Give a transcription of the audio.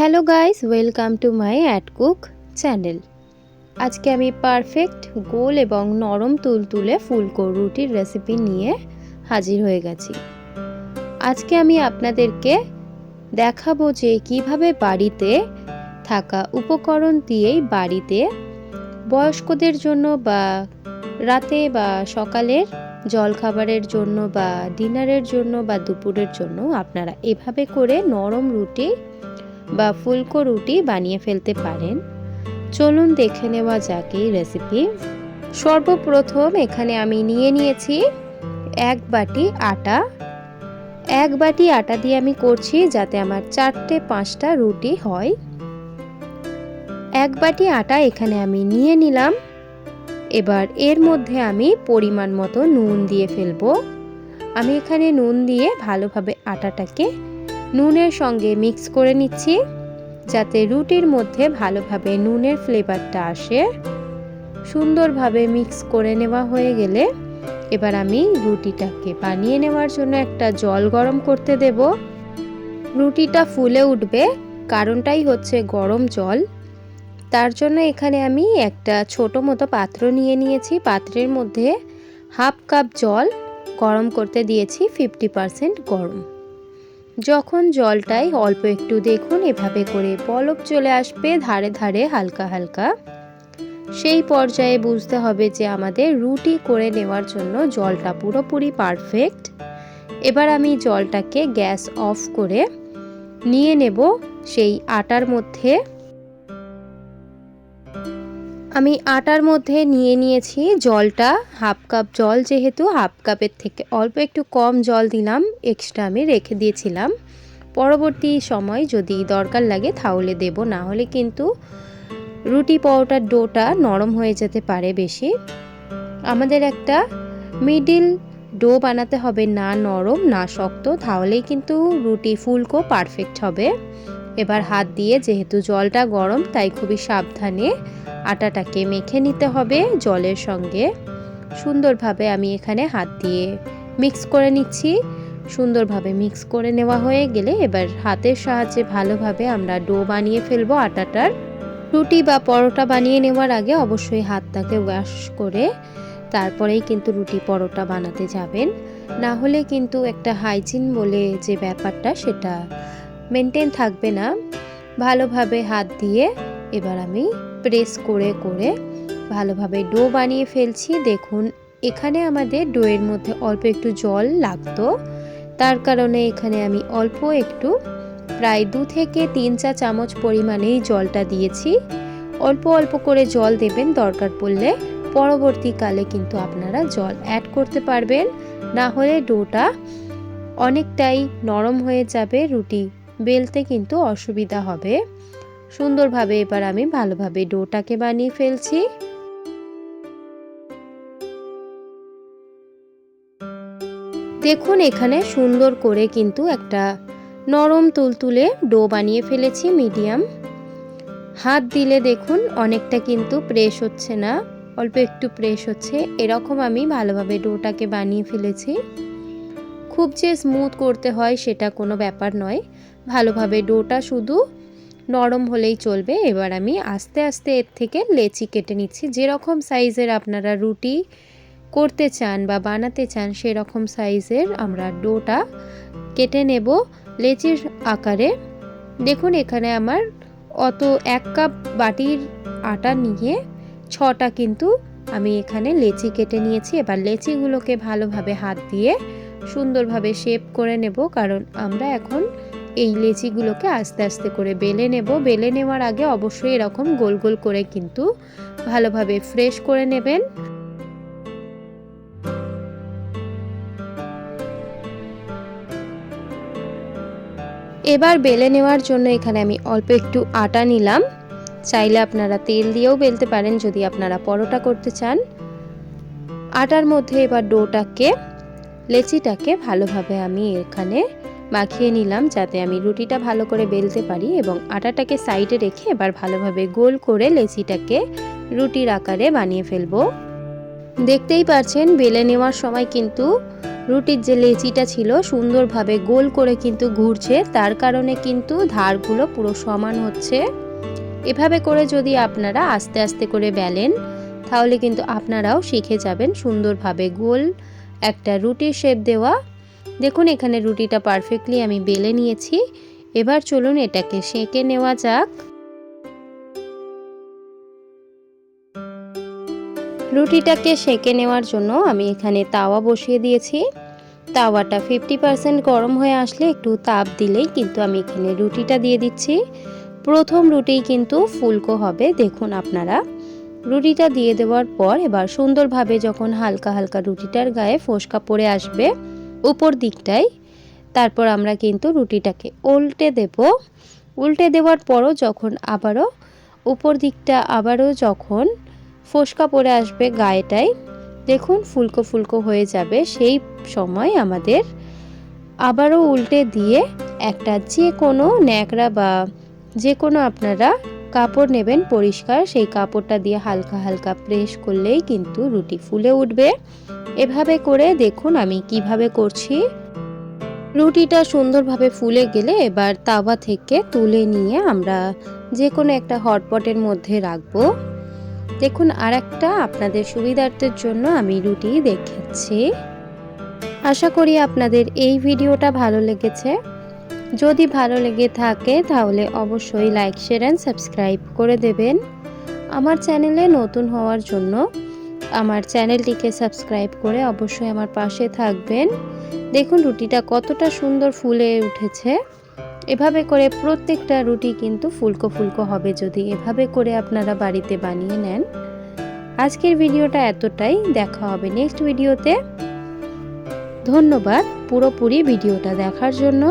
Hello guys, welcome to my at cook channel. আজকে আমি perfect গোল এবং নরম তুলতুলে ফুলকো রুটির রেসিপি নিয়ে হাজির হয়ে গেছি। আজকে আমি আপনাদেরকে দেখাবো যে কিভাবে বাড়িতে থাকা উপকরণ দিয়েই বাড়িতে বয়স্কদের জন্য বা রাতে বা সকালের জলখাবারের জন্য বা ডিনারের জন্য বা দুপুরের জন্য আপনারা এভাবে করে নরম রুটি বা ফুলকো রুটি বানিয়ে ফেলতে পারেন। চলুন দেখে নেওয়া যাক এই রেসিপি। সর্বপ্রথম এখানে আমি নিয়ে নিয়েছি এক বাটি আটা দিয়ে আমি করছি যাতে আমার 4-5টা রুটি হয়। এক বাটি আটা এখানে আমি নিয়ে নিলাম। এবার এর মধ্যে আমি পরিমাণ মতো নুন দিয়ে ফেলবো। আমি এখানে নুন দিয়ে ভালোভাবে আটাটাকে নুনের সঙ্গে মিক্স করে নিচ্ছি যাতে রুটির মধ্যে ভালোভাবে নুনের ফ্লেভারটা আসে। সুন্দরভাবে মিক্স করে নেওয়া হয়ে গেলে এবার আমি রুটিটাকে বানিয়ে নেওয়ার জন্য একটা জল গরম করতে দেব। রুটিটা ফুলে উঠবে, কারণটাই হচ্ছে গরম জল। তার জন্য এখানে আমি একটা ছোট মতো পাত্র নিয়ে নিয়েছি। পাত্রের মধ্যে হাফ কাপ জল গরম করতে দিয়েছি 50% গরম। যখন জলটাই অল্প একটু দেখুন এভাবে করে বলক চলে আসবে ধারে ধারে হালকা হালকা, সেই পর্যায়ে বুঝতে হবে যে আমাদের রুটি করে নেওয়ার জন্য জলটা পুরোপুরি পারফেক্ট। এবার আমি জলটাকে গ্যাস অফ করে নিয়ে নেব সেই আটার মধ্যে। আমি আটার মধ্যে নিয়ে নিয়েছি জলটা, হাফ কাপ জল, যেহেতু হাফ কাপের থেকে অল্প একটু কম জল দিলাম, এক্সট্রা আমি রেখে দিয়েছিলাম। পরবর্তী সময় যদি দরকার লাগে তাহলে দেব, না হলে কিন্তু রুটি পরোটার ডোটা নরম হয়ে যেতে পারে বেশি। আমাদের একটা মিডিল ডো বানাতে হবে, না নরম না শক্ত, তাহলেই কিন্তু রুটি ফুলকো পারফেক্ট হবে। এবার হাত দিয়ে, যেহেতু জলটা গরম তাই খুবই সাবধানে আটাটাকে মেখে নিতে হবে জলের সঙ্গে। সুন্দরভাবে আমি এখানে হাত দিয়ে মিক্স করে নিচ্ছি। সুন্দরভাবে মিক্স করে নেওয়া হয়ে গেলে এবার হাতের সাহায্যে ভালোভাবে আমরা ডো বানিয়ে ফেলবো আটাটার। রুটি বা পরোটা বানিয়ে নেওয়ার আগে অবশ্যই হাতটাকে ওয়াশ করে তারপরেই কিন্তু রুটি পরোটা বানাতে যাবেন, না হলে কিন্তু একটা হাইজিন বলে যে ব্যাপারটা সেটা মেনটেন থাকবে না। ভালোভাবে হাত দিয়ে এবার আমি প্রেস করে করে ভালোভাবে ডো বানিয়ে ফেলছি। দেখুন এখানে আমাদের ডোয়ের মধ্যে অল্প একটু জল লাগতো, তার কারণে এখানে আমি অল্প একটু প্রায় 2 থেকে 3 চা চামচ পরিমাণেই জলটা দিয়েছি। অল্প অল্প করে জল দেবেন, দরকার পড়লে পরবর্তীকালে কিন্তু আপনারা জল অ্যাড করতে পারবেন, না হলে ডোটা অনেকটাই নরম হয়ে যাবে, রুটি বেলতে কিন্তু অসুবিধা হবে। সুন্দরভাবে এবার আমি ভালোভাবে ডোটাকে বানিয়ে ফেলছি। দেখুন এখানে সুন্দর করে কিন্তু একটা নরম তুলতুলে ডো বানিয়ে ফেলেছি মিডিয়াম। হাত দিলে দেখুন অনেকটা কিন্তু প্রেস হচ্ছে না, অল্প একটু প্রেস হচ্ছে, এরকম আমি ভালোভাবে ডোটাকে বানিয়ে ফেলেছি। খুব যে স্মুথ করতে হয় সেটা কোনো ব্যাপার নয়, ভালোভাবে ডোটা শুধু নরম হলেই চলবে। এবার আমি আস্তে আস্তে এর থেকে লেচি কেটে নিচ্ছি। যেরকম সাইজের আপনারা রুটি করতে চান বা বানাতে চান সেরকম সাইজের আমরা ডোটা কেটে নেব লেচির আকারে। দেখুন এখানে আমার অত 1 কাপ বাটির আটা নিয়ে 6টা কিন্তু আমি এখানে লেচি কেটে নিয়েছি। এবার লেচিগুলোকে ভালোভাবে হাত দিয়ে সুন্দরভাবে শেপ করে নেব, কারণ আমরা এখন এই লেচিগুলোকে আস্তে আস্তে করে বেলে নেব। বেলে নেওয়ার আগে অবশ্যই এরকম গোল গোল করে কিন্তু ভালোভাবে ফ্রেশ করে নেবেন। এবার বেলে নেওয়ার জন্য এখানে আমি অল্প একটু আটা নিলাম, চাইলে আপনারা তেল দিয়েও বেলতে পারেন যদি আপনারা পরোটা করতে চান। আটার মধ্যে এবার ডোটাকে, লেচিটাকে ভালোভাবে আমি এখানে মাখিয়ে নিলাম যাতে আমি রুটিটা ভালো করে বেলতে পারি, এবং আটাটাকে সাইডে রেখে এবার ভালোভাবে গোল করে লেচিটাকে রুটির আকারে বানিয়ে ফেলবো। দেখতেই পাচ্ছেন বেলে নেওয়ার সময় কিন্তু রুটির যে লেচিটা ছিল সুন্দরভাবে গোল করে কিন্তু ঘুরছে, তার কারণে কিন্তু ধারগুলো পুরো সমান হচ্ছে। এভাবে করে যদি আপনারা আস্তে আস্তে করে বেলেন তাহলে কিন্তু আপনারাও শিখে যাবেন সুন্দরভাবে গোল একটা রুটির শেপ দেওয়া। দেখুন এখানে রুটিটা পারফেক্টলি আমি বেলে নিয়েছি। এবার চলুন এটাকে সেঁকে নেওয়া যাক। রুটিটাকে সেঁকে নেওয়ার জন্য আমি এখানে তাওয়া বসিয়ে দিয়েছি। তাওয়াটা 50% গরম হয়ে আসলে একটু তাপ দিলেই কিন্তু আমি এখানে রুটিটা দিয়ে দিচ্ছি। প্রথম রুটি কিন্তু ফুলকো হবে। দেখুন আপনারা রুটিটা দিয়ে দেওয়ার পর এবার সুন্দরভাবে যখন হালকা হালকা রুটিটার গায়ে ফোসকা পড়ে আসবে উপর দিকটায়, তারপর আমরা কিন্তু রুটিটাকে উল্টে দেব। উল্টে দেওয়ার পরও যখন আবারও উপর দিকটা আবারও যখন ফোসকা পড়ে আসবে গায়েটায়, দেখুন ফুলকো ফুলকো হয়ে যাবে, সেই সময় আমাদের আবারও উল্টে দিয়ে একটা যে কোনো ন্যাকড়া বা যে কোনো আপনারা কাপড় নেবেন পরিষ্কার, সেই কাপড়টা দিয়ে হালকা হালকা প্রেস করলেই কিন্তু রুটি ফুলে উঠবে। এভাবে করে দেখুন আমি কিভাবে করছি। রুটিটা সুন্দরভাবে ফুলে গেলে এবার তাওয়া থেকে তুলে নিয়ে আমরা যে কোনো একটা হটপটের মধ্যে রাখবো। দেখুন আরেকটা আপনাদের সুবিধার্থের জন্য আমি রুটি দেখাচ্ছি। আশা করি আপনাদের এই ভিডিওটা ভালো লেগেছে। যদি ভালো লেগে থাকে তাহলে অবশ্যই লাইক শেয়ার অ্যান্ড সাবস্ক্রাইব করে দেবেন। আমার চ্যানেলে নতুন হওয়ার জন্য আমার চ্যানেলটিকে সাবস্ক্রাইব করে অবশ্যই আমার পাশে থাকবেন। দেখুন রুটিটা কতটা সুন্দর ফুলে উঠেছে। এভাবে করে প্রত্যেকটা রুটি কিন্তু ফুলকো ফুলকো হবে যদি এভাবে করে আপনারা বাড়িতে বানিয়ে নেন। আজকের ভিডিওটা এতটাই, দেখা হবে নেক্সট ভিডিওতে। ধন্যবাদ পুরোপুরি ভিডিওটা দেখার জন্য।